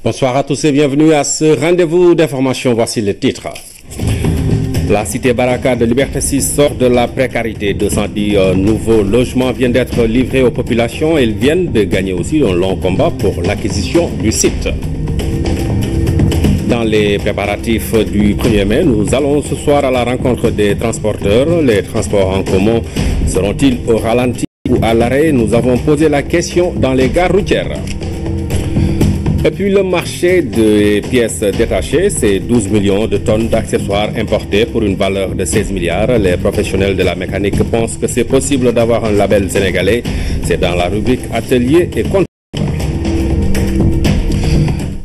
Bonsoir à tous et bienvenue à ce rendez-vous d'information. Voici les titres. La cité Baraka de Liberté 6 sort de la précarité. 210 nouveaux logements viennent d'être livrés aux populations. Ils viennent de gagner aussi un long combat pour l'acquisition du site. Dans les préparatifs du 1er mai, nous allons ce soir à la rencontre des transporteurs. Les transports en commun seront-ils au ralenti ou à l'arrêt? Nous avons posé la question dans les gares routières. Et puis le marché des pièces détachées, c'est 12 millions de tonnes d'accessoires importés pour une valeur de 16 milliards. Les professionnels de la mécanique pensent que c'est possible d'avoir un label sénégalais. C'est dans la rubrique Atelier et Compte.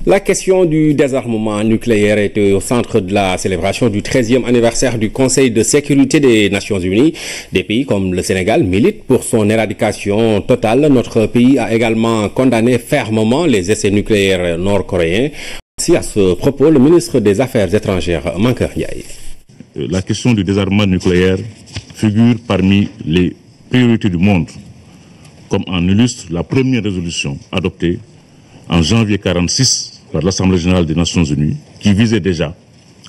La question du désarmement nucléaire était au centre de la célébration du 13e anniversaire du Conseil de sécurité des Nations Unies. Des pays comme le Sénégal militent pour son éradication totale. Notre pays a également condamné fermement les essais nucléaires nord-coréens. Ainsi, à ce propos, le ministre des Affaires étrangères, Mankeur Ndiaye. La question du désarmement nucléaire figure parmi les priorités du monde, comme en illustre la première résolution adoptée en janvier 1946 par l'Assemblée générale des Nations Unies, qui visait déjà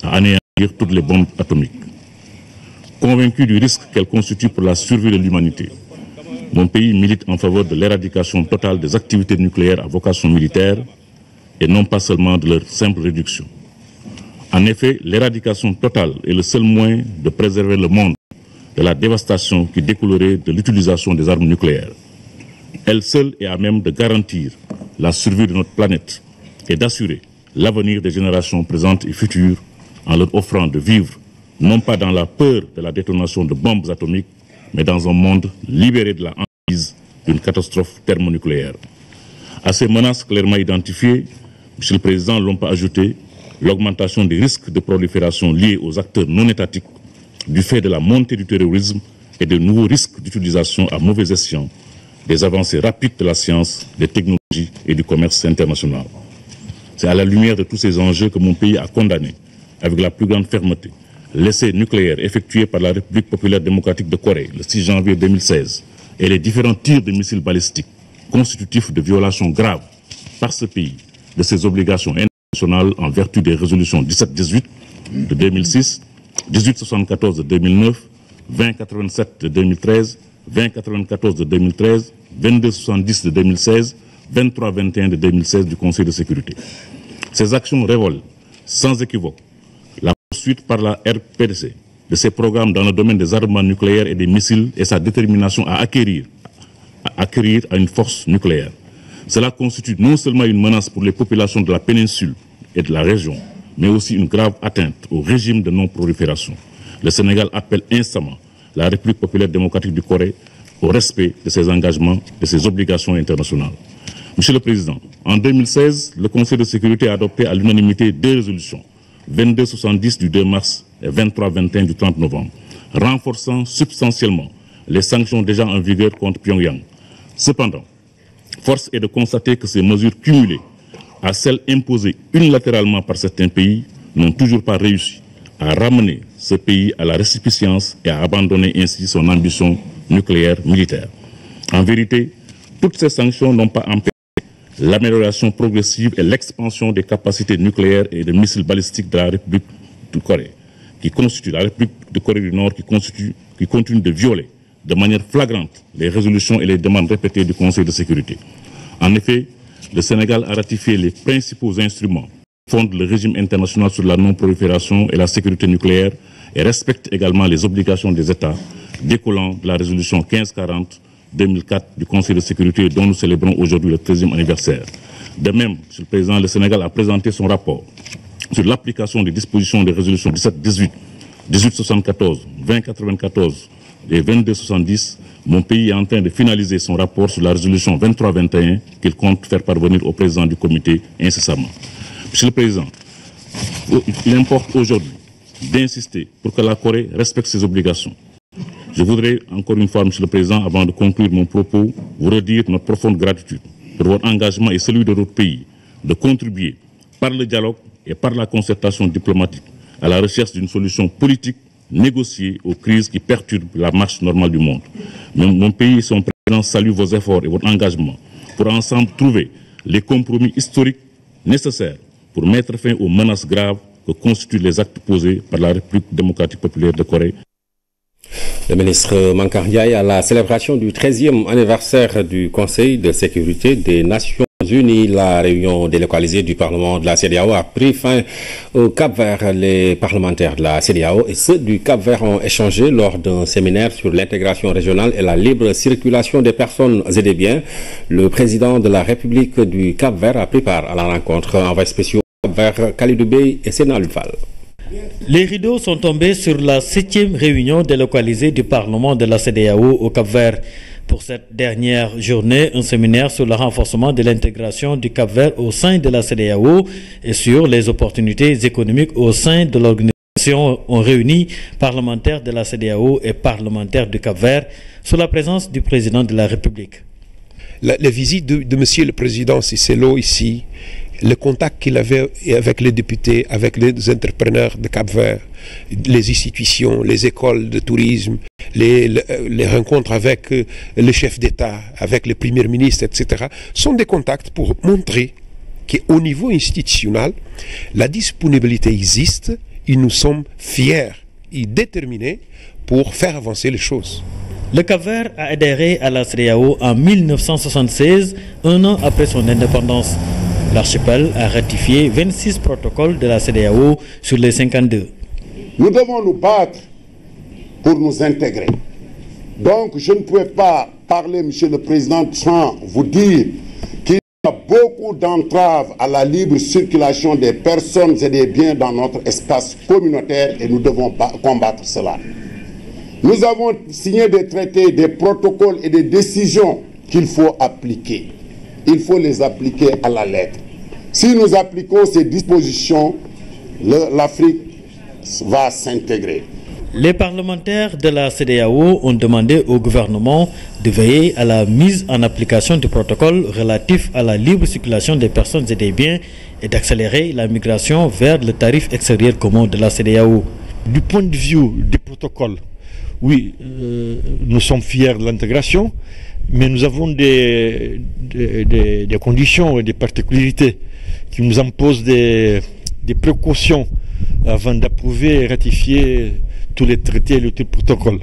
à anéantir toutes les bombes atomiques. Convaincu du risque qu'elles constituent pour la survie de l'humanité, mon pays milite en faveur de l'éradication totale des activités nucléaires à vocation militaire et non pas seulement de leur simple réduction. En effet, l'éradication totale est le seul moyen de préserver le monde de la dévastation qui découlerait de l'utilisation des armes nucléaires. Elle seule est à même de garantir la survie de notre planète et d'assurer l'avenir des générations présentes et futures en leur offrant de vivre, non pas dans la peur de la détonation de bombes atomiques, mais dans un monde libéré de la hantise d'une catastrophe thermonucléaire. À ces menaces clairement identifiées, M. le Président l'ont pas ajouté l'augmentation des risques de prolifération liés aux acteurs non étatiques du fait de la montée du terrorisme et de nouveaux risques d'utilisation à mauvais escient des avancées rapides de la science, des technologies et du commerce international. C'est à la lumière de tous ces enjeux que mon pays a condamné, avec la plus grande fermeté, l'essai nucléaire effectué par la République populaire démocratique de Corée le 6 janvier 2016 et les différents tirs de missiles balistiques constitutifs de violations graves par ce pays de ses obligations internationales en vertu des résolutions 17-18 de 2006, 18-74 de 2009, 20-87 de 2013, 20-94 de 2013, 22-70 de 2016, 23-21 de 2016 du Conseil de sécurité. Ces actions révèlent sans équivoque la poursuite par la RPDC de ses programmes dans le domaine des armements nucléaires et des missiles et sa détermination à acquérir à une force nucléaire. Cela constitue non seulement une menace pour les populations de la péninsule et de la région, mais aussi une grave atteinte au régime de non-prolifération. Le Sénégal appelle instamment la République populaire démocratique du Corée au respect de ses engagements et ses obligations internationales. Monsieur le Président, en 2016, le Conseil de sécurité a adopté à l'unanimité deux résolutions, 22-70 du 2 mars et 23-21 du 30 novembre, renforçant substantiellement les sanctions déjà en vigueur contre Pyongyang. Cependant, force est de constater que ces mesures cumulées à celles imposées unilatéralement par certains pays n'ont toujours pas réussi à ramener ce pays à la récipience et à abandonner ainsi son ambition nucléaire militaire. En vérité, toutes ces sanctions n'ont pas empêché l'amélioration progressive et l'expansion des capacités nucléaires et de missiles balistiques de la République de Corée, la République de Corée du Nord qui continue de violer de manière flagrante les résolutions et les demandes répétées du Conseil de sécurité. En effet, le Sénégal a ratifié les principaux instruments qui fondent le régime international sur la non-prolifération et la sécurité nucléaire et respecte également les obligations des États découlant de la résolution 1540 2004 du Conseil de sécurité dont nous célébrons aujourd'hui le 13e anniversaire. De même, Monsieur le Président, le Sénégal a présenté son rapport sur l'application des dispositions des résolutions 17-18, 18-74, 20-94 et 22-70. Mon pays est en train de finaliser son rapport sur la résolution 23-21 qu'il compte faire parvenir au Président du Comité incessamment. Monsieur le Président, il importe aujourd'hui d'insister pour que la Corée respecte ses obligations. Je voudrais encore une fois, Monsieur le Président, avant de conclure mon propos, vous redire notre profonde gratitude pour votre engagement et celui de notre pays de contribuer par le dialogue et par la concertation diplomatique à la recherche d'une solution politique négociée aux crises qui perturbent la marche normale du monde. Mon pays et son président saluent vos efforts et votre engagement pour ensemble trouver les compromis historiques nécessaires pour mettre fin aux menaces graves que constituent les actes posés par la République démocratique populaire de Corée. Le ministre Mankar Ndiaye, à la célébration du 13e anniversaire du Conseil de sécurité des Nations Unies, la réunion délocalisée du Parlement de la CEDEAO a pris fin au Cap-Vert. Les parlementaires de la CEDEAO et ceux du Cap-Vert ont échangé lors d'un séminaire sur l'intégration régionale et la libre circulation des personnes et des biens. Le président de la République du Cap-Vert a pris part à la rencontre. Envoyé spécial Cap-Vert, Khalidou Bey et Sénat Lufal. Les rideaux sont tombés sur la 7e réunion délocalisée du Parlement de la CEDEAO au Cap-Vert. Pour cette dernière journée, un séminaire sur le renforcement de l'intégration du Cap-Vert au sein de la CEDEAO et sur les opportunités économiques au sein de l'organisation ont réuni parlementaires de la CEDEAO et parlementaires du Cap-Vert sous la présence du président de la République. La visite de Monsieur le Président Cissé Lo ici, le contact qu'il avait avec les députés, avec les entrepreneurs de Cap-Vert, les institutions, les écoles de tourisme, les rencontres avec le chef d'État, avec le Premier ministre, etc., sont des contacts pour montrer qu'au niveau institutionnel, la disponibilité existe et nous sommes fiers et déterminés pour faire avancer les choses. Le Cap-Vert a adhéré à la CEDEAO en 1976, un an après son indépendance. L'archipel a ratifié 26 protocoles de la CEDEAO sur les 52. Nous devons nous battre pour nous intégrer. Donc je ne pouvais pas parler, Monsieur le Président, sans vous dire qu'il y a beaucoup d'entraves à la libre circulation des personnes et des biens dans notre espace communautaire et nous devons combattre cela. Nous avons signé des traités, des protocoles et des décisions qu'il faut appliquer. Il faut les appliquer à la lettre. Si nous appliquons ces dispositions, l'Afrique va s'intégrer. Les parlementaires de la CEDEAO ont demandé au gouvernement de veiller à la mise en application du protocole relatif à la libre circulation des personnes et des biens et d'accélérer la migration vers le tarif extérieur commun de la CEDEAO. Du point de vue des protocoles, oui, nous sommes fiers de l'intégration, mais nous avons des conditions et des particularités qui nous imposent des précautions avant d'approuver et ratifier tous les traités et tous les protocoles.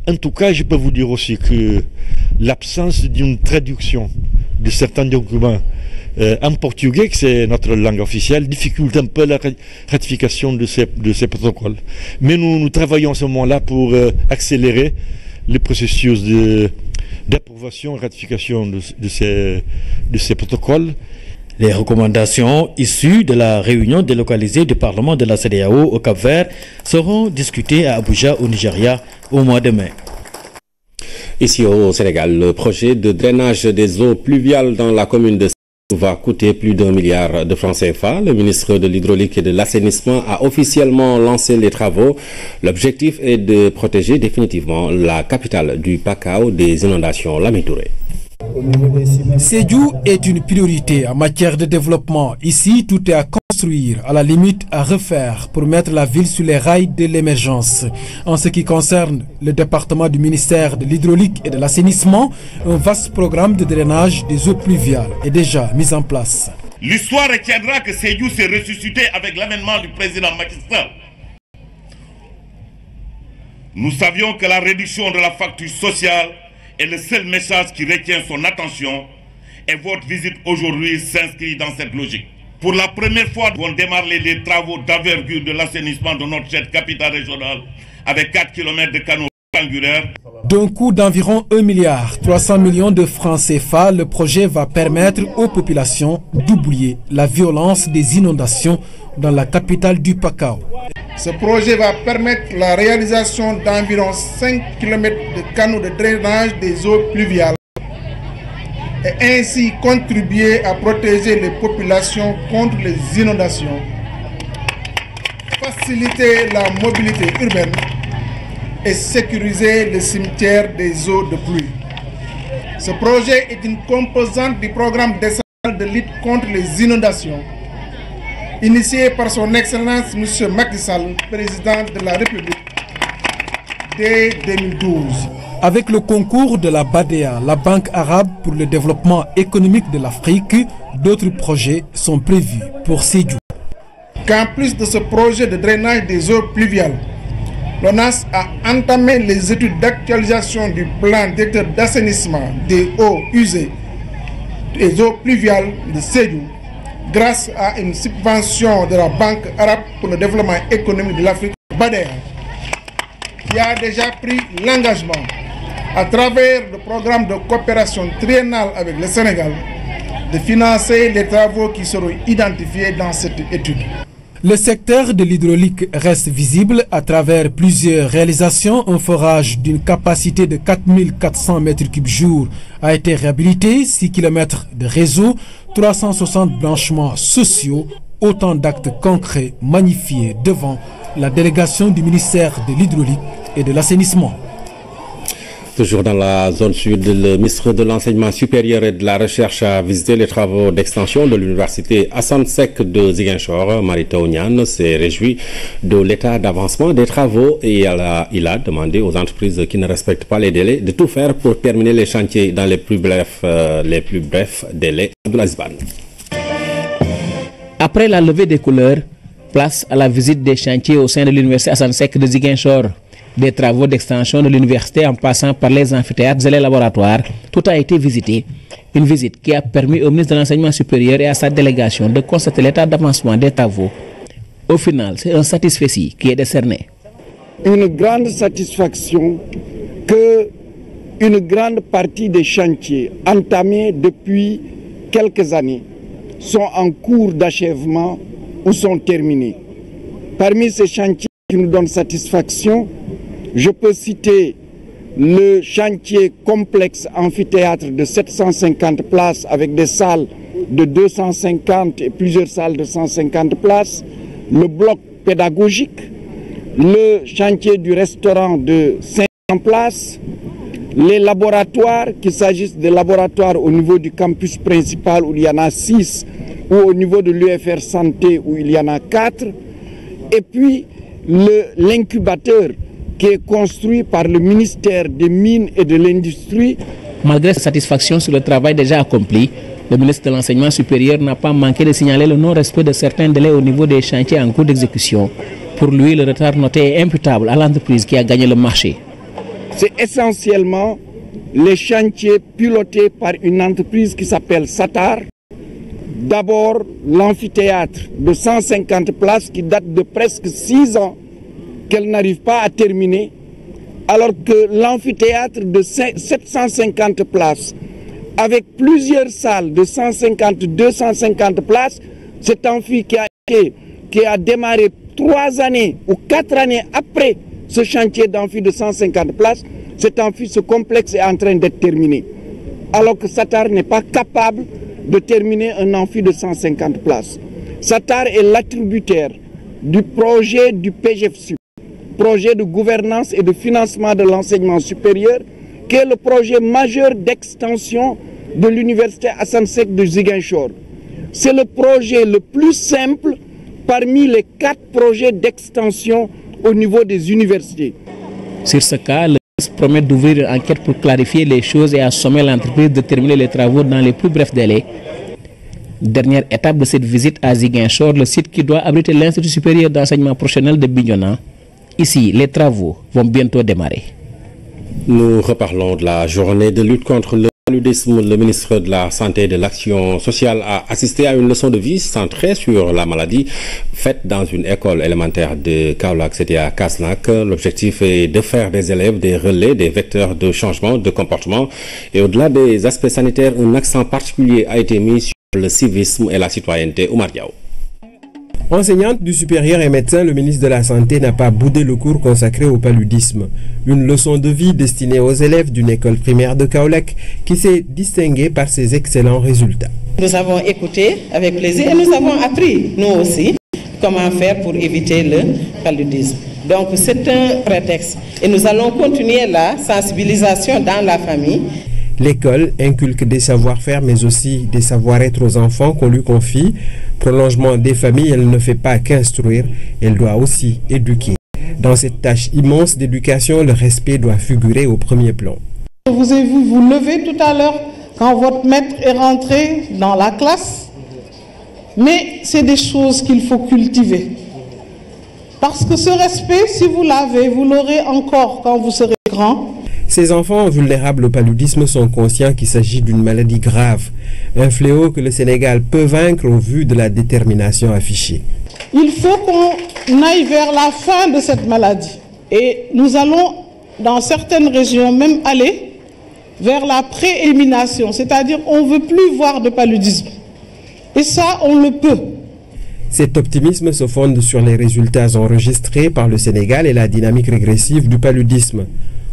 En tout cas, je peux vous dire aussi que l'absence d'une traduction de certains documents en portugais, que c'est notre langue officielle, difficulte un peu la ratification de ces protocoles. Mais nous travaillons en ce moment-là pour accélérer le processus d'approbation et ratification de ces protocoles. Les recommandations issues de la réunion délocalisée du Parlement de la CEDEAO au Cap-Vert seront discutées à Abuja, au Nigeria, au mois de mai. Ici au Sénégal, le projet de drainage des eaux pluviales dans la commune de va coûter plus d'1 milliard de francs CFA. Le ministre de l'Hydraulique et de l'Assainissement a officiellement lancé les travaux. L'objectif est de protéger définitivement la capitale du Pakao des inondations. Lamine Touré. Sédhiou est une priorité en matière de développement. Ici, tout est à construire, à la limite à refaire pour mettre la ville sur les rails de l'émergence. En ce qui concerne le département du ministère de l'Hydraulique et de l'Assainissement, un vaste programme de drainage des eaux pluviales est déjà mis en place. L'histoire retiendra que Sédhiou s'est ressuscité avec l'avènement du président Macky Sall. Nous savions que la réduction de la facture sociale est le seul message qui retient son attention et votre visite aujourd'hui s'inscrit dans cette logique. Pour la première fois, on démarre les travaux d'envergure de l'assainissement de notre chère capitale régionale avec 4 km de canaux rectangulaires. D'un coût d'environ 1,3 milliard de francs CFA, le projet va permettre aux populations d'oublier la violence des inondations dans la capitale du Pakao. Ce projet va permettre la réalisation d'environ 5 km de canaux de drainage des eaux pluviales et ainsi contribuer à protéger les populations contre les inondations, faciliter la mobilité urbaine et sécuriser les cimetières des eaux de pluie. Ce projet est une composante du programme décennal de lutte contre les inondations initié par son Excellence M. Macky Sall, président de la République, dès 2012. Avec le concours de la BADEA, la Banque arabe pour le développement économique de l'Afrique, D'autres projets sont prévus pour Sédhiou. Qu'en plus de ce projet de drainage des eaux pluviales, l'ONAS a entamé les études d'actualisation du plan directeur d'assainissement des eaux usées des eaux pluviales de Sédhiou grâce à une subvention de la Banque arabe pour le développement économique de l'Afrique, BADER, qui a déjà pris l'engagement, à travers le programme de coopération triennale avec le Sénégal, de financer les travaux qui seront identifiés dans cette étude. Le secteur de l'hydraulique reste visible à travers plusieurs réalisations. Un forage d'une capacité de 4400 m3 jour a été réhabilité, 6 km de réseau, 360 branchements sociaux, autant d'actes concrets magnifiés devant la délégation du ministère de l'hydraulique et de l'assainissement. Toujours dans la zone sud, le ministre de l'Enseignement supérieur et de la Recherche a visité les travaux d'extension de l'université Assane Seck de Ziguinchor. Mary Teuw Niane s'est réjoui de l'état d'avancement des travaux et il a demandé aux entreprises qui ne respectent pas les délais de tout faire pour terminer les chantiers dans les plus brefs délais. Abdoulaye Ban. Après la levée des couleurs, place à la visite des chantiers au sein de l'université Assane Seck de Ziguinchor. Des travaux d'extension de l'université en passant par les amphithéâtres et les laboratoires, tout a été visité. Une visite qui a permis au ministre de l'Enseignement supérieur et à sa délégation de constater l'état d'avancement des travaux. Au final, c'est un satisfecit qui est décerné. Une grande satisfaction que une grande partie des chantiers entamés depuis quelques années sont en cours d'achèvement ou sont terminés. Parmi ces chantiers qui nous donnent satisfaction, je peux citer le chantier complexe amphithéâtre de 750 places avec des salles de 250 et plusieurs salles de 150 places, le bloc pédagogique, le chantier du restaurant de 500 places, les laboratoires, qu'il s'agisse des laboratoires au niveau du campus principal où il y en a 6 ou au niveau de l'UFR Santé où il y en a 4, et puis l'incubateur qui est construit par le ministère des Mines et de l'Industrie. Malgré sa satisfaction sur le travail déjà accompli, le ministre de l'Enseignement supérieur n'a pas manqué de signaler le non-respect de certains délais au niveau des chantiers en cours d'exécution. Pour lui, le retard noté est imputable à l'entreprise qui a gagné le marché. C'est essentiellement les chantiers pilotés par une entreprise qui s'appelle Satar. D'abord, l'amphithéâtre de 150 places qui date de presque 6 ans qu'elle n'arrive pas à terminer, alors que l'amphithéâtre de 750 places, avec plusieurs salles de 150, 250 places, cet amphi qui a démarré 3 années ou 4 années après ce chantier d'amphi de 150 places, cet amphi, ce complexe est en train d'être terminé. Alors que Satar n'est pas capable de terminer un amphi de 150 places. Satar est l'attributaire du projet du PGFSU, projet de gouvernance et de financement de l'enseignement supérieur, qui est le projet majeur d'extension de l'université Assane Seck de Ziguinchor. C'est le projet le plus simple parmi les 4 projets d'extension au niveau des universités. Sur ce cas, le ministre promet d'ouvrir une enquête pour clarifier les choses et assommer l'entreprise de terminer les travaux dans les plus brefs délais. Dernière étape de cette visite à Ziguinchor, le site qui doit abriter l'Institut supérieur d'enseignement professionnel de Bignona. Ici, les travaux vont bientôt démarrer. Nous reparlons de la journée de lutte contre le paludisme. Le ministre de la Santé et de l'Action sociale a assisté à une leçon de vie centrée sur la maladie faite dans une école élémentaire de Kaolack, c'était à Kasnack. L'objectif est de faire des élèves des relais, des vecteurs de changement de comportement. Et au-delà des aspects sanitaires, un accent particulier a été mis sur le civisme et la citoyenneté. Oumar Diaw. Enseignante du supérieur et médecin, le ministre de la Santé n'a pas boudé le cours consacré au paludisme. Une leçon de vie destinée aux élèves d'une école primaire de Kaolack qui s'est distinguée par ses excellents résultats. Nous avons écouté avec plaisir et nous avons appris, nous aussi, comment faire pour éviter le paludisme. Donc c'est un prétexte et nous allons continuer la sensibilisation dans la famille. L'école inculque des savoir-faire mais aussi des savoir-être aux enfants qu'on lui confie. Prolongement des familles, elle ne fait pas qu'instruire, elle doit aussi éduquer. Dans cette tâche immense d'éducation, le respect doit figurer au premier plan. Je vous ai vu vous lever tout à l'heure quand votre maître est rentré dans la classe Mais c'est des choses qu'il faut cultiver. Parce que ce respect, si vous l'avez, vous l'aurez encore quand vous serez grand. Ces enfants vulnérables au paludisme sont conscients qu'il s'agit d'une maladie grave, un fléau que le Sénégal peut vaincre au vu de la détermination affichée. Il faut qu'on aille vers la fin de cette maladie. Et nous allons, dans certaines régions, même aller vers la pré-élimination, c'est-à-dire on ne veut plus voir de paludisme. Et ça, on le peut. Cet optimisme se fonde sur les résultats enregistrés par le Sénégal et la dynamique régressive du paludisme.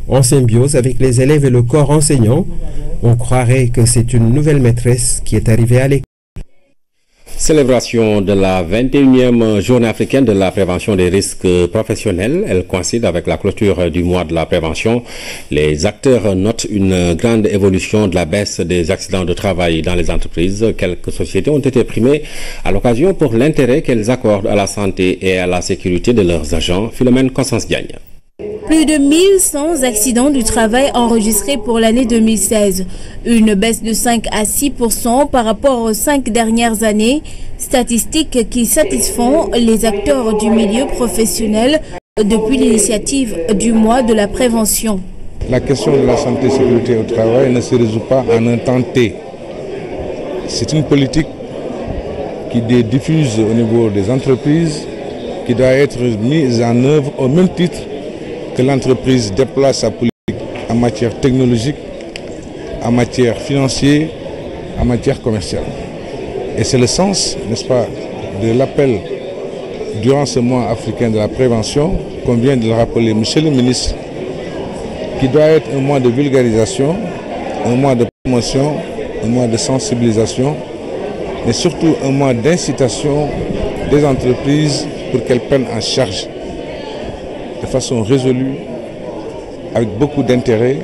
En symbiose avec les élèves et le corps enseignant, on croirait que c'est une nouvelle maîtresse qui est arrivée à l'école. Célébration de la 21e journée africaine de la prévention des risques professionnels. Elle coïncide avec la clôture du mois de la prévention. Les acteurs notent une grande évolution de la baisse des accidents de travail dans les entreprises. Quelques sociétés ont été primées à l'occasion pour l'intérêt qu'elles accordent à la santé et à la sécurité de leurs agents. Philomène Constance Diagne. Plus de 1100 accidents du travail enregistrés pour l'année 2016, une baisse de 5 à 6% par rapport aux 5 dernières années, statistiques qui satisfont les acteurs du milieu professionnel depuis l'initiative du mois de la prévention. La question de la santé et sécurité au travail ne se résout pas en un temps T. C'est une politique qui diffuse au niveau des entreprises, qui doit être mise en œuvre au même titre que l'entreprise déploie sa politique en matière technologique, en matière financière, en matière commerciale. Et c'est le sens, n'est-ce pas, de l'appel durant ce mois africain de la prévention, qu'on vient de le rappeler, monsieur le ministre, qui doit être un mois de vulgarisation, un mois de promotion, un mois de sensibilisation, mais surtout un mois d'incitation des entreprises pour qu'elles prennent en charge de façon résolue, avec beaucoup d'intérêt,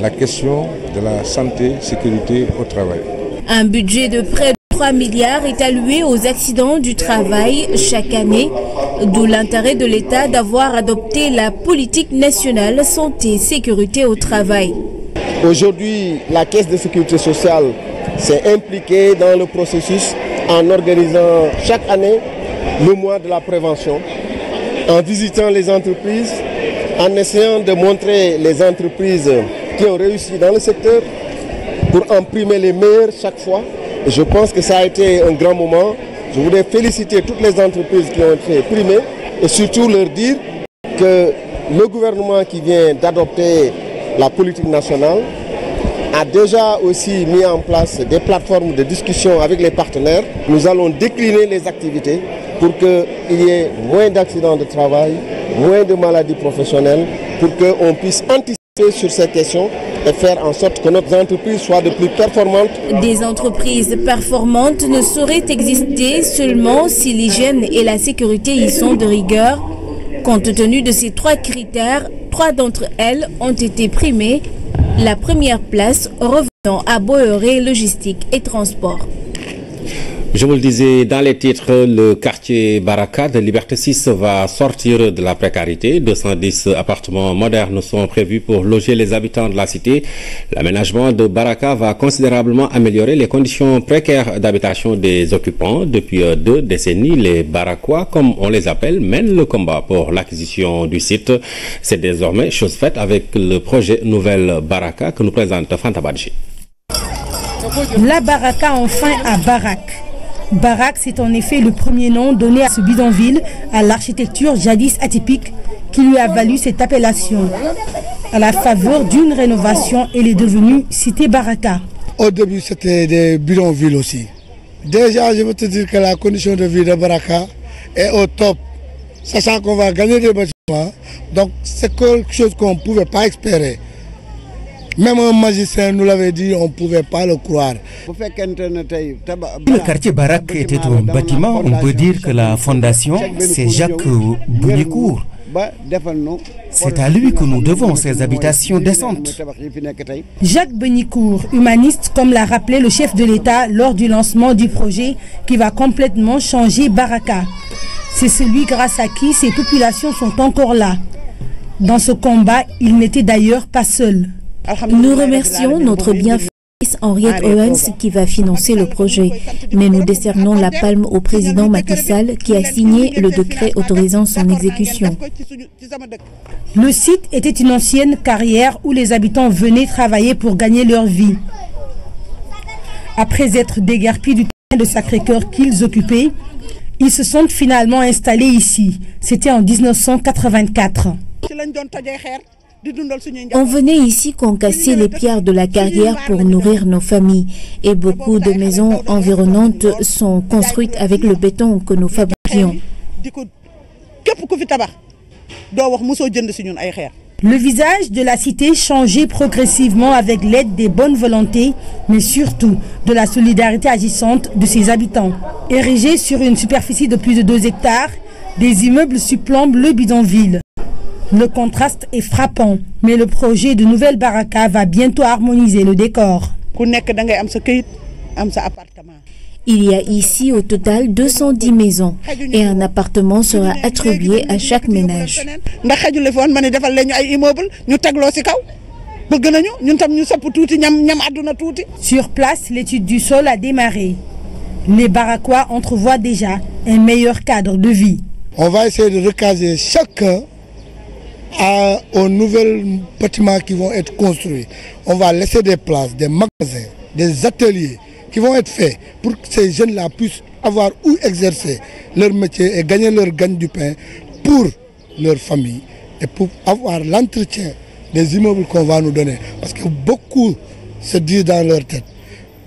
la question de la santé, sécurité au travail. Un budget de près de 3 milliards est alloué aux accidents du travail chaque année, d'où l'intérêt de l'État d'avoir adopté la politique nationale santé-sécurité au travail. Aujourd'hui, la Caisse de sécurité sociale s'est impliquée dans le processus en organisant chaque année le mois de la prévention, en visitant les entreprises, en essayant de montrer les entreprises qui ont réussi dans le secteur pour en primer les meilleurs chaque fois. Et je pense que ça a été un grand moment. Je voudrais féliciter toutes les entreprises qui ont été primées et surtout leur dire que le gouvernement qui vient d'adopter la politique nationale a déjà aussi mis en place des plateformes de discussion avec les partenaires. Nous allons décliner les activités pour qu'il y ait moins d'accidents de travail, moins de maladies professionnelles, pour qu'on puisse anticiper sur ces questions et faire en sorte que notre entreprise soit de plus performante. Des entreprises performantes ne sauraient exister seulement si l'hygiène et la sécurité y sont de rigueur. Compte tenu de ces 3 critères, 3 d'entre elles ont été primées. La première place revenant à Bolloré Logistique et Transport. Je vous le disais dans les titres, le quartier Baraka de Liberté 6 va sortir de la précarité. 210 appartements modernes sont prévus pour loger les habitants de la cité. L'aménagement de Baraka va considérablement améliorer les conditions précaires d'habitation des occupants. Depuis 2 décennies, les Barakois, comme on les appelle, mènent le combat pour l'acquisition du site. C'est désormais chose faite avec le projet Nouvelle Baraka que nous présente Fanta Badji. La Baraka enfin à Barak. Barak, c'est en effet le premier nom donné à ce bidonville, à l'architecture jadis atypique, qui lui a valu cette appellation. À la faveur d'une rénovation, elle est devenue cité Baraka. Au début, c'était des bidonvilles aussi. Déjà, je veux te dire que la condition de vie de Baraka est au top, sachant qu'on va gagner des bâtiments. Donc, c'est quelque chose qu'on ne pouvait pas espérer. Même un magicien nous l'avait dit, on ne pouvait pas le croire. Le quartier Barak était un bâtiment, on peut dire que la fondation, c'est Jacques Bounicourt. C'est à lui que nous devons ces habitations décentes. Jacques Bounicourt, humaniste, comme l'a rappelé le chef de l'État lors du lancement du projet qui va complètement changer Baraka. C'est celui grâce à qui ces populations sont encore là. Dans ce combat, il n'était d'ailleurs pas seul. Nous remercions notre bienfaiteur Henriette Owens qui va financer le projet. Mais nous décernons la palme au président Macky Sall qui a signé le décret autorisant son exécution. Le site était une ancienne carrière où les habitants venaient travailler pour gagner leur vie. Après être déguerpis du terrain de Sacré-Cœur qu'ils occupaient, ils se sont finalement installés ici. C'était en 1984. On venait ici concasser les pierres de la carrière pour nourrir nos familles. Et beaucoup de maisons environnantes sont construites avec le béton que nous fabriquions. Le visage de la cité changeait progressivement avec l'aide des bonnes volontés, mais surtout de la solidarité agissante de ses habitants. Érigés sur une superficie de plus de 2 hectares, des immeubles supplombent le bidonville. Le contraste est frappant, mais le projet de nouvelle baraka va bientôt harmoniser le décor. Il y a ici au total 210 maisons et un appartement sera attribué à chaque ménage. Sur place, l'étude du sol a démarré. Les baraquois entrevoient déjà un meilleur cadre de vie. On va essayer de recaser chacun aux nouveaux bâtiments qui vont être construits. On va laisser des places, des magasins, des ateliers qui vont être faits pour que ces jeunes-là puissent avoir où exercer leur métier et gagner leur gagne du pain pour leur famille et pour avoir l'entretien des immeubles qu'on va nous donner. Parce que beaucoup se disent dans leur tête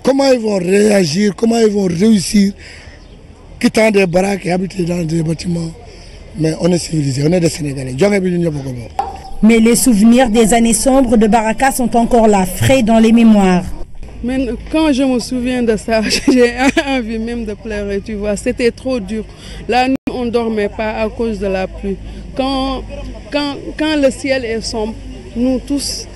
comment ils vont réagir, comment ils vont réussir quittant des baraques et habiter dans des bâtiments. Mais on est civilisés, on est des Sénégalais. Mais les souvenirs des années sombres de Baraka sont encore là, frais dans les mémoires. Mais quand je me souviens de ça, j'ai envie même de pleurer, tu vois. C'était trop dur. La nuit, on ne dormait pas à cause de la pluie. Quand le ciel est sombre, nous tous,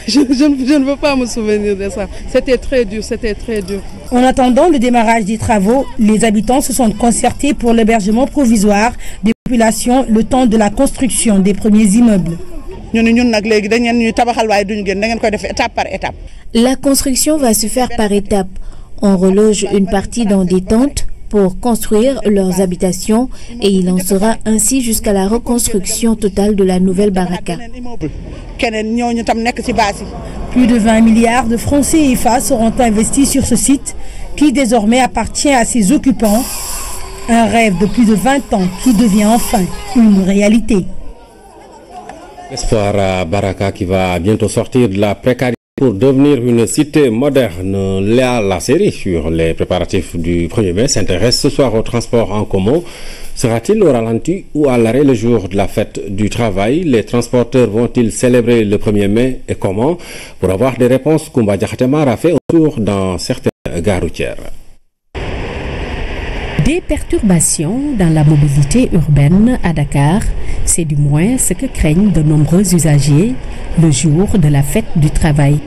je ne veux pas me souvenir de ça. C'était très dur, c'était très dur. En attendant le démarrage des travaux, les habitants se sont concertés pour l'hébergement provisoire des populations le temps de la construction des premiers immeubles. La construction va se faire par étapes. On reloge une partie dans des tentes pour construire leurs habitations et il en sera ainsi jusqu'à la reconstruction totale de la nouvelle baraka. Plus de 20 milliards de francs CFA seront investis sur ce site qui désormais appartient à ses occupants. Un rêve de plus de 20 ans qui devient enfin une réalité. Espoir à Baraka qui va bientôt sortir de la précarité pour devenir une cité moderne. La série sur les préparatifs du 1er mai s'intéresse ce soir au transport en commun. Sera-t-il au ralenti ou à l'arrêt le jour de la fête du travail? Les transporteurs vont-ils célébrer le 1er mai et comment? Pour avoir des réponses, Koumba Diakhatemar a fait un tour dans certaines gares routières. Des perturbations dans la mobilité urbaine à Dakar, c'est du moins ce que craignent de nombreux usagers le jour de la fête du travail.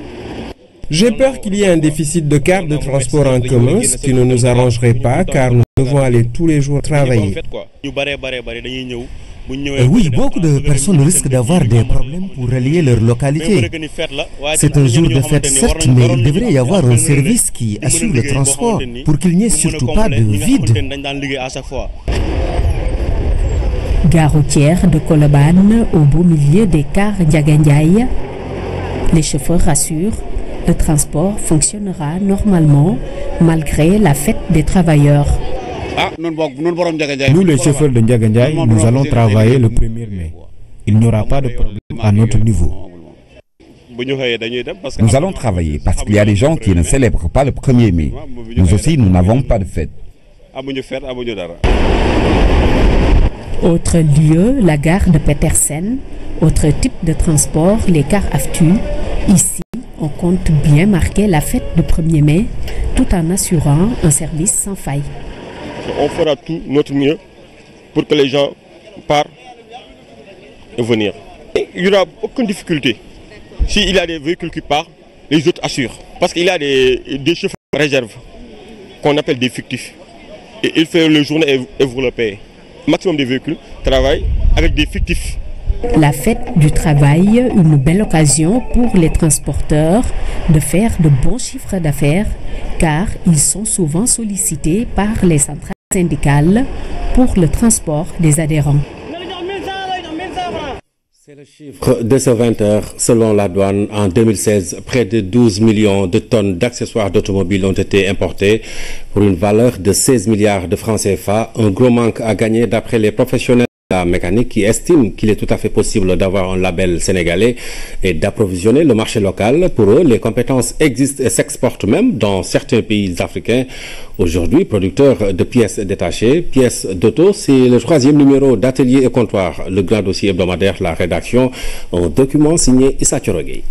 J'ai peur qu'il y ait un déficit de cars de transport en commun, ce qui ne nous arrangerait pas car nous devons aller tous les jours travailler. Oui, beaucoup de personnes risquent d'avoir des problèmes pour relier leur localité. C'est un jour de fête certes, mais il devrait y avoir un service qui assure le transport pour qu'il n'y ait surtout pas de vide. Gare routière de Colobane, au beau milieu des cars Ndiagandiaï. Les chauffeurs rassurent, le transport fonctionnera normalement malgré la fête des travailleurs. Nous, les chauffeurs de Ndiagandiaï, nous allons travailler le 1er mai. Il n'y aura pas de problème à notre niveau. Nous allons travailler parce qu'il y a des gens qui ne célèbrent pas le 1er mai. Nous aussi, nous n'avons pas de fête. Autre lieu, la gare de Petersen. Autre type de transport, les cars AFTU. Ici, on compte bien marquer la fête du 1er mai tout en assurant un service sans faille. On fera tout notre mieux pour que les gens partent et venir. Il n'y aura aucune difficulté. S'il y a des véhicules qui partent, les autres assurent. Parce qu'il y a des chauffeurs de réserve qu'on appelle des fictifs. Et ils font le journée et vous le payez. Le maximum des véhicules travaillent avec des fictifs La fête du travail, une belle occasion pour les transporteurs de faire de bons chiffres d'affaires car ils sont souvent sollicités par les centrales syndicales pour le transport des adhérents. C'est le chiffre de ce 20 heures. Selon la douane, en 2016, près de 12 millions de tonnes d'accessoires d'automobiles ont été importés pour une valeur de 16 milliards de francs CFA. Un gros manque à gagner d'après les professionnels de la mécanique qui estiment qu'il est tout à fait possible d'avoir un label sénégalais et d'approvisionner le marché local. Pour eux, les compétences existent et s'exportent même dans certains pays africains. Aujourd'hui, producteur de pièces détachées, pièces d'auto, c'est le 3e numéro d'Atelier et Comptoir, le grand dossier hebdomadaire, la rédaction, un document signé Issa Thiorogui.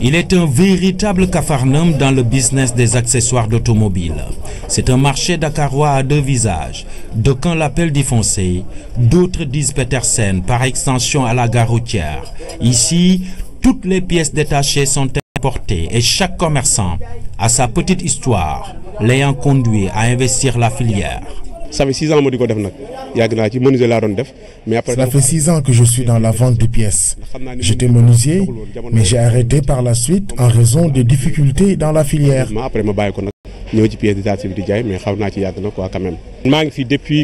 Il est un véritable capharnaüm dans le business des accessoires d'automobile. C'est un marché dakarois à deux visages. D'aucuns l'appellent défoncé, d'autres disent Petersen, par extension à la gare routière. Ici, toutes les pièces détachées sont importées et chaque commerçant a sa petite histoire, l'ayant conduit à investir la filière. Ça fait 6 ans que Cela fait 6 ans que je suis dans la vente de pièces. J'étais menuisier, mais j'ai arrêté par la suite en raison des difficultés dans la filière. Depuis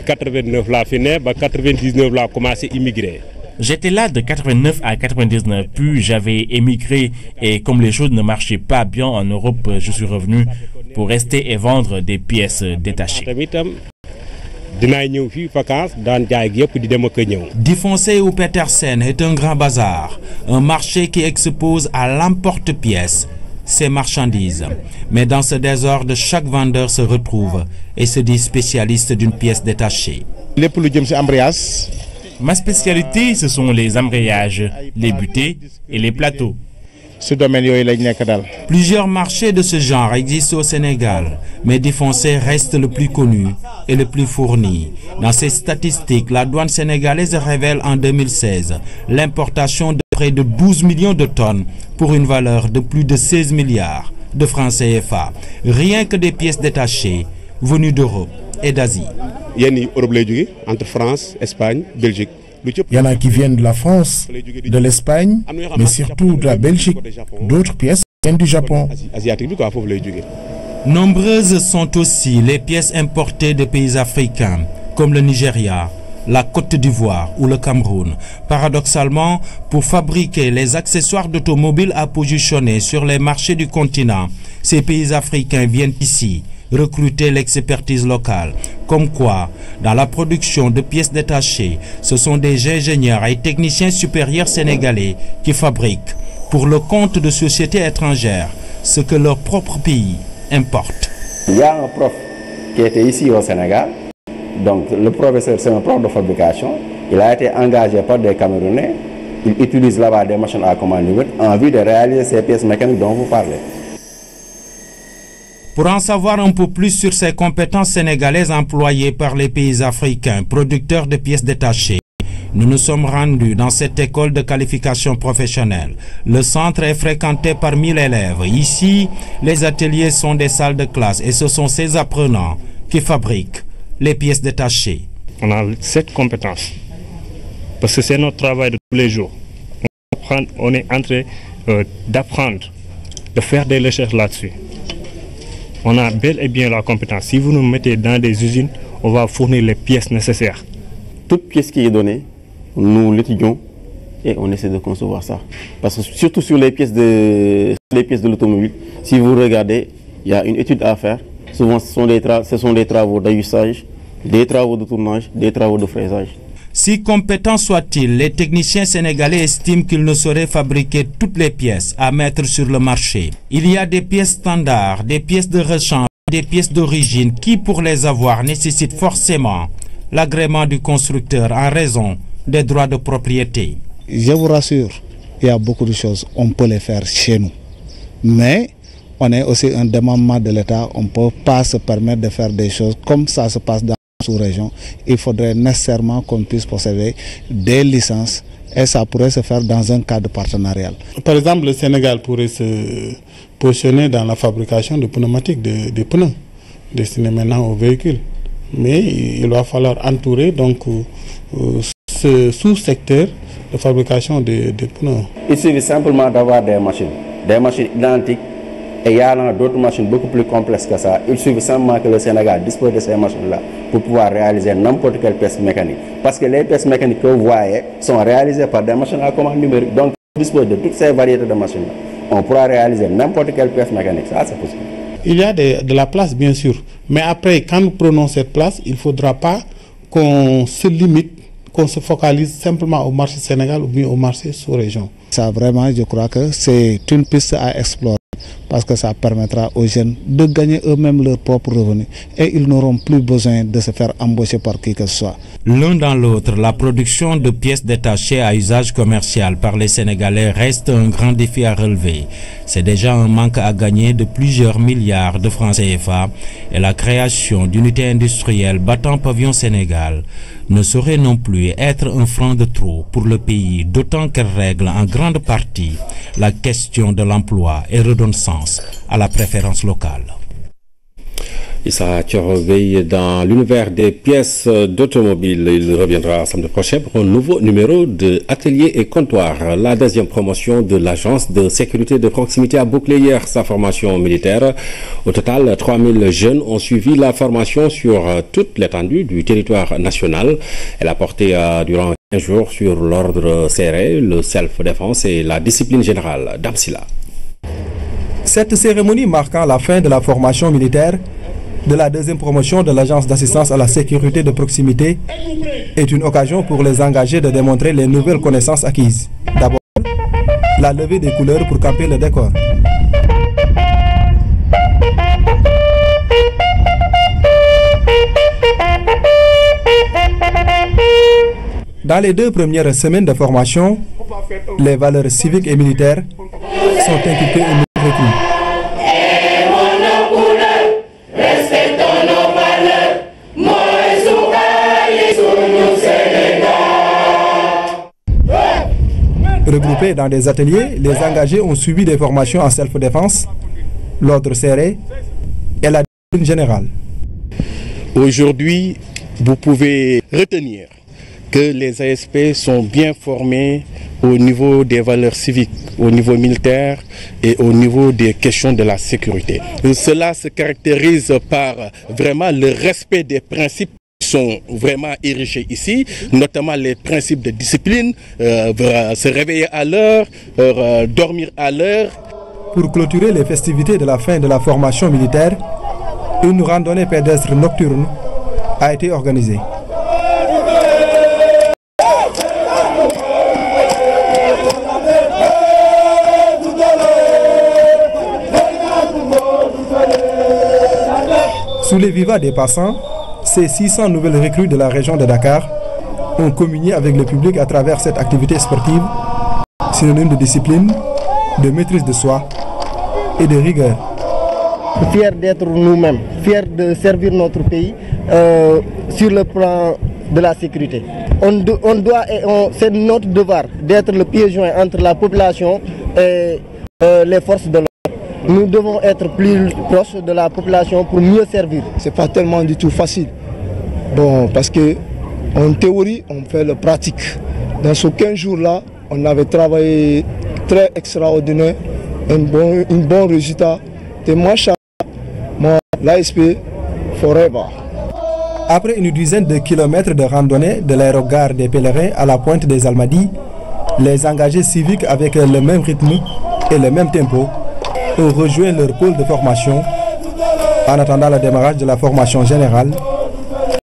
89 là, 99 là, commencé à immigrer. J'étais là de 89 à 99, puis j'avais émigré et comme les choses ne marchaient pas bien en Europe, je suis revenu pour rester et vendre des pièces détachées. Défoncé ou Petersen est un grand bazar, un marché qui expose à l'emporte-pièce ses marchandises. Mais dans ce désordre, chaque vendeur se retrouve et se dit spécialiste d'une pièce détachée. Ma spécialité, ce sont les embrayages, les butées et les plateaux. Plusieurs marchés de ce genre existent au Sénégal, mais Défoncé reste le plus connu et le plus fourni. Dans ces statistiques, la douane sénégalaise révèle en 2016 l'importation de près de 12 millions de tonnes pour une valeur de plus de 16 milliards de francs CFA. Rien que des pièces détachées venues d'Europe et d'Asie. Entre France, Espagne, Belgique. Il y en a qui viennent de la France, de l'Espagne, mais surtout de la Belgique. D'autres pièces viennent du Japon. Nombreuses sont aussi les pièces importées de pays africains, comme le Nigeria, la Côte d'Ivoire ou le Cameroun. Paradoxalement, pour fabriquer les accessoires d'automobile à positionner sur les marchés du continent, ces pays africains viennent ici recruter l'expertise locale. Comme quoi, dans la production de pièces détachées, ce sont des ingénieurs et techniciens supérieurs sénégalais qui fabriquent, pour le compte de sociétés étrangères, ce que leur propre pays importe. Il y a un prof qui était ici au Sénégal. Donc le professeur, c'est un prof de fabrication. Il a été engagé par des Camerounais. Il utilise là-bas des machines à commande libre en vue de réaliser ces pièces mécaniques dont vous parlez. Pour en savoir un peu plus sur ces compétences sénégalaises employées par les pays africains, producteurs de pièces détachées, nous nous sommes rendus dans cette école de qualification professionnelle. Le centre est fréquenté par 1000 élèves. Ici, les ateliers sont des salles de classe et ce sont ces apprenants qui fabriquent les pièces détachées. On a cette compétence parce que c'est notre travail de tous les jours. On est en train d'apprendre, de faire des recherches là-dessus. On a bel et bien la compétence. Si vous nous mettez dans des usines, on va fournir les pièces nécessaires. Toute pièce qui est donnée, nous l'étudions et on essaie de concevoir ça. Parce que surtout sur les pièces de l'automobile, si vous regardez, il y a une étude à faire. Souvent, ce sont des travaux d'ajustage, des travaux de tournage, des travaux de fraisage. Si compétents soient-ils, les techniciens sénégalais estiment qu'ils ne sauraient fabriquer toutes les pièces à mettre sur le marché. Il y a des pièces standards, des pièces de rechange, des pièces d'origine qui, pour les avoir, nécessitent forcément l'agrément du constructeur en raison des droits de propriété. Je vous rassure, il y a beaucoup de choses, on peut les faire chez nous. Mais on est aussi un démembrement de l'État, on ne peut pas se permettre de faire des choses comme ça se passe dans sous-région. Il faudrait nécessairement qu'on puisse posséder des licences et ça pourrait se faire dans un cadre partenarial. Par exemple, le Sénégal pourrait se positionner dans la fabrication de pneumatiques, de pneus destinés maintenant aux véhicules. Mais il va falloir entourer donc ce sous-secteur de fabrication de pneus. Il suffit simplement d'avoir des machines identiques, et il y a d'autres machines beaucoup plus complexes que ça. Il suffit simplement que le Sénégal dispose de ces machines-là pour pouvoir réaliser n'importe quelle pièce mécanique. Parce que les pièces mécaniques que vous voyez sont réalisées par des machines à commande numérique. Donc, on dispose de toutes ces variétés de machines-là. On pourra réaliser n'importe quelle pièce mécanique. Ça, c'est possible. Il y a de la place, bien sûr. Mais après, quand nous prenons cette place, il ne faudra pas qu'on se limite, qu'on se focalise simplement au marché Sénégal ou bien au marché sous-région. Ça, vraiment, je crois que c'est une piste à explorer parce que ça permettra aux jeunes de gagner eux-mêmes leurs propres revenus et ils n'auront plus besoin de se faire embaucher par qui que ce soit. L'un dans l'autre, la production de pièces détachées à usage commercial par les Sénégalais reste un grand défi à relever. C'est déjà un manque à gagner de plusieurs milliards de francs CFA et la création d'unités industrielles battant pavillon Sénégal ne saurait non plus être un frein de trop pour le pays, d'autant qu'elle règle en grande partie la question de l'emploi et redonne sens à la préférence locale. Issa Thioroveille dans l'univers des pièces d'automobile. Il reviendra samedi prochain pour un nouveau numéro de Atelier et Comptoir. La deuxième promotion de l'agence de sécurité de proximité a bouclé hier sa formation militaire. Au total, 3000 jeunes ont suivi la formation sur toute l'étendue du territoire national. Elle a porté durant 15 jours sur l'ordre serré, le self-défense et la discipline générale. Damsila. Cette cérémonie marquant la fin de la formation militaire de la deuxième promotion de l'agence d'assistance à la sécurité de proximité est une occasion pour les engagés de démontrer les nouvelles connaissances acquises. D'abord, la levée des couleurs pour camper le décor. Dans les 2 premières semaines de formation, les valeurs civiques et militaires sont inculquées aux nouveaux recrues. Regroupés dans des ateliers, les engagés ont suivi des formations en self-défense, l'ordre serré et la discipline générale. Aujourd'hui, vous pouvez retenir que les ASP sont bien formés au niveau des valeurs civiques, au niveau militaire et au niveau des questions de la sécurité. Cela se caractérise par vraiment le respect des principes sont vraiment érigés ici, notamment les principes de discipline, se réveiller à l'heure, dormir à l'heure. Pour clôturer les festivités de la fin de la formation militaire, une randonnée pédestre nocturne a été organisée. Sous les vivas des passants, ces 600 nouvelles recrues de la région de Dakar ont communié avec le public à travers cette activité sportive, synonyme de discipline, de maîtrise de soi et de rigueur. Fiers d'être nous-mêmes, fiers de servir notre pays sur le plan de la sécurité. On doit, c'est notre devoir d'être le pied joint entre la population et les forces de l'ordre. Nous devons être plus proches de la population pour mieux servir. C'est pas tellement du tout facile. Bon, parce que en théorie, on fait le pratique. Dans ce 15 jours-là, on avait travaillé très extraordinaire, un bon résultat. Et moi, l'ASP Forever. Après une dizaine de kilomètres de randonnée de l'aérogare des Pèlerins à la pointe des Almadies, les engagés civiques avec le même rythme et le même tempo ont rejoint leur pôle de formation en attendant le démarrage de la formation générale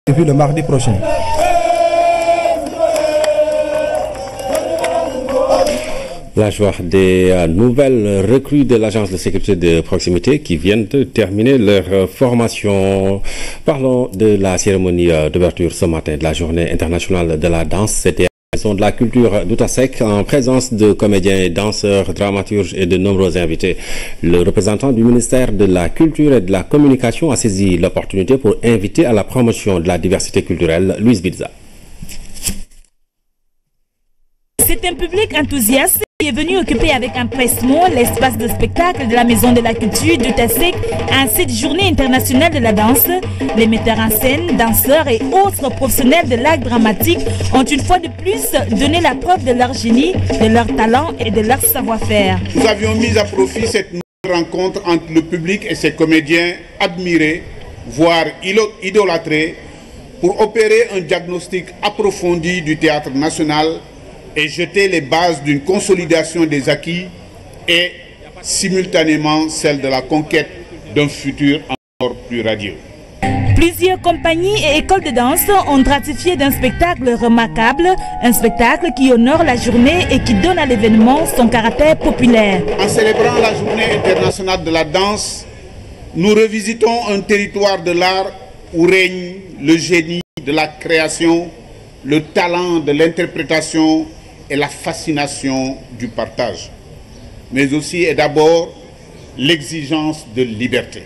prévue le mardi prochain. La joie des nouvelles recrues de l'agence de sécurité de proximité qui viennent de terminer leur formation. Parlons de la cérémonie d'ouverture ce matin de la journée internationale de la danse. C'était de la culture d'Outasek en présence de comédiens, danseurs, dramaturges et de nombreux invités. Le représentant du ministère de la Culture et de la Communication a saisi l'opportunité pour inviter à la promotion de la diversité culturelle Louise Bilza. C'est un public enthousiaste est venu occuper avec empressement l'espace de spectacle de la Maison de la Culture de Tassek en cette journée internationale de la danse. Les metteurs en scène, danseurs et autres professionnels de l'art dramatique ont une fois de plus donné la preuve de leur génie, de leur talent et de leur savoir-faire. Nous avions mis à profit cette nouvelle rencontre entre le public et ses comédiens admirés, voire idolâtrés, pour opérer un diagnostic approfondi du théâtre national et jeter les bases d'une consolidation des acquis et simultanément celle de la conquête d'un futur encore plus radieux. Plusieurs compagnies et écoles de danse ont ratifié d'un spectacle remarquable, un spectacle qui honore la journée et qui donne à l'événement son caractère populaire. En célébrant la journée internationale de la danse, nous revisitons un territoire de l'art où règne le génie de la création, le talent de l'interprétation et la fascination du partage, mais aussi et d'abord l'exigence de liberté.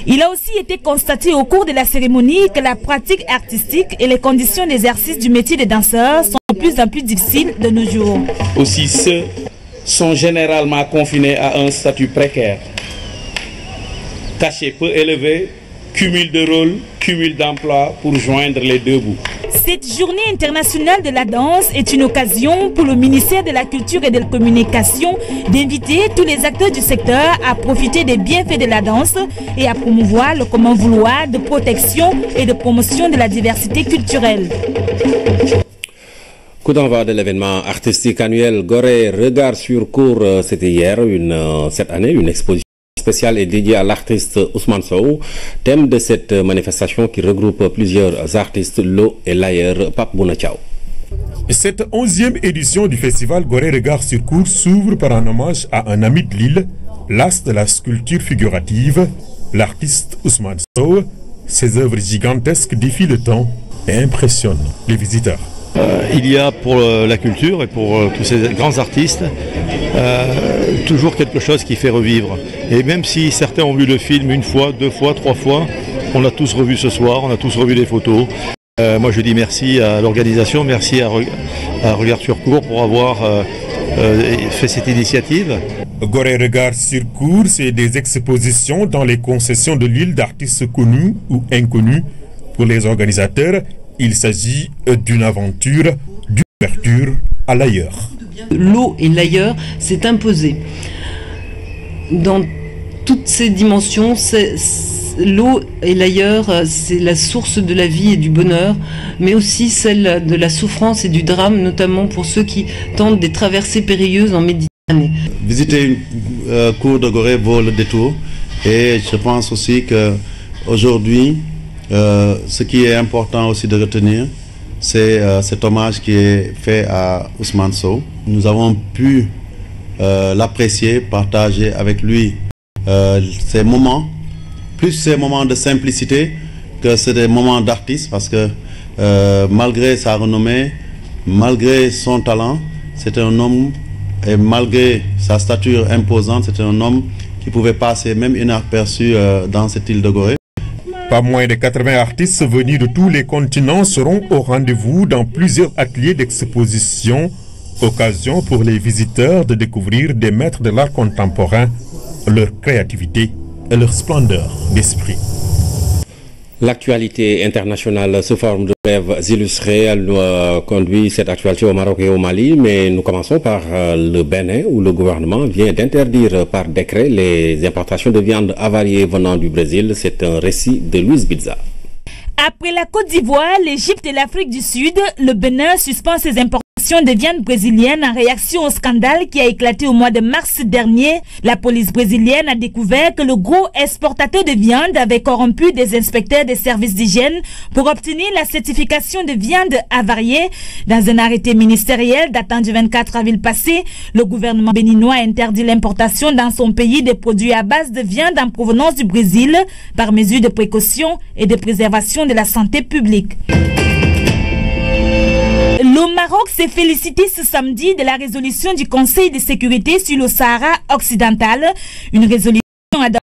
Il a aussi été constaté au cours de la cérémonie que la pratique artistique et les conditions d'exercice du métier de danseur sont de plus en plus difficiles de nos jours. Aussi, ceux sont généralement confinés à un statut précaire, cachet peu élevé, cumul de rôles, cumul d'emplois pour joindre les deux bouts. Cette journée internationale de la danse est une occasion pour le ministère de la Culture et de la Communication d'inviter tous les acteurs du secteur à profiter des bienfaits de la danse et à promouvoir le comment vouloir de protection et de promotion de la diversité culturelle. Coup d'envoi de l'événement artistique annuel Gorée Regard sur Cour, c'était hier, cette année, une exposition spéciale est dédiée à l'artiste Ousmane Sow. Thème de cette manifestation qui regroupe plusieurs artistes, Lo et l'ailleurs, Pape Bounachao. Cette 11e édition du festival Gorée Regard sur Cour s'ouvre par un hommage à un ami de l'île, l'as de la sculpture figurative, l'artiste Ousmane Sow. Ses œuvres gigantesques défient le temps et impressionnent les visiteurs. Il y a pour la culture et pour tous ces grands artistes toujours quelque chose qui fait revivre. Et même si certains ont vu le film une fois, deux fois, trois fois, on l'a tous revu ce soir, on a tous revu les photos. Moi je dis merci à l'organisation, merci à Regard sur Cour pour avoir fait cette initiative. Gorée Regard sur Cour, c'est des expositions dans les concessions de l'île d'artistes connus ou inconnus. Pour les organisateurs, il s'agit d'une aventure, d'ouverture à l'ailleurs. L'eau et l'ailleurs s'est imposé. Dans toutes ces dimensions, l'eau et l'ailleurs, c'est la source de la vie et du bonheur, mais aussi celle de la souffrance et du drame, notamment pour ceux qui tentent des traversées périlleuses en Méditerranée. Visiter une cour de Gorée vaut le détour, et je pense aussi qu'aujourd'hui, ce qui est important aussi de retenir, c'est cet hommage qui est fait à Ousmane Sow. Nous avons pu l'apprécier, partager avec lui ces moments, plus ces moments de simplicité que c'est des moments d'artiste, parce que malgré sa renommée, malgré son talent, c'était un homme, et malgré sa stature imposante, c'était un homme qui pouvait passer même inaperçu dans cette île de Gorée. Pas moins de 80 artistes venus de tous les continents seront au rendez-vous dans plusieurs ateliers d'exposition. Occasion pour les visiteurs de découvrir des maîtres de l'art contemporain, leur créativité et leur splendeur d'esprit. L'actualité internationale sous forme de brèves illustrées, elle conduit cette actualité au Maroc et au Mali, mais nous commençons par le Bénin où le gouvernement vient d'interdire par décret les importations de viande avariée venant du Brésil. C'est un récit de Louise Bizarre. Après la Côte d'Ivoire, l'Égypte et l'Afrique du Sud, le Bénin suspend ses importations de viande brésilienne en réaction au scandale qui a éclaté au mois de mars dernier. La police brésilienne a découvert que le gros exportateur de viande avait corrompu des inspecteurs des services d'hygiène pour obtenir la certification de viande avariée. Dans un arrêté ministériel datant du 24 avril passé, le gouvernement béninois a interdit l'importation dans son pays des produits à base de viande en provenance du Brésil par mesure de précaution et de préservation de la santé publique. Le Maroc s'est félicité ce samedi de la résolution du Conseil de sécurité sur le Sahara occidental, une résolution adoptée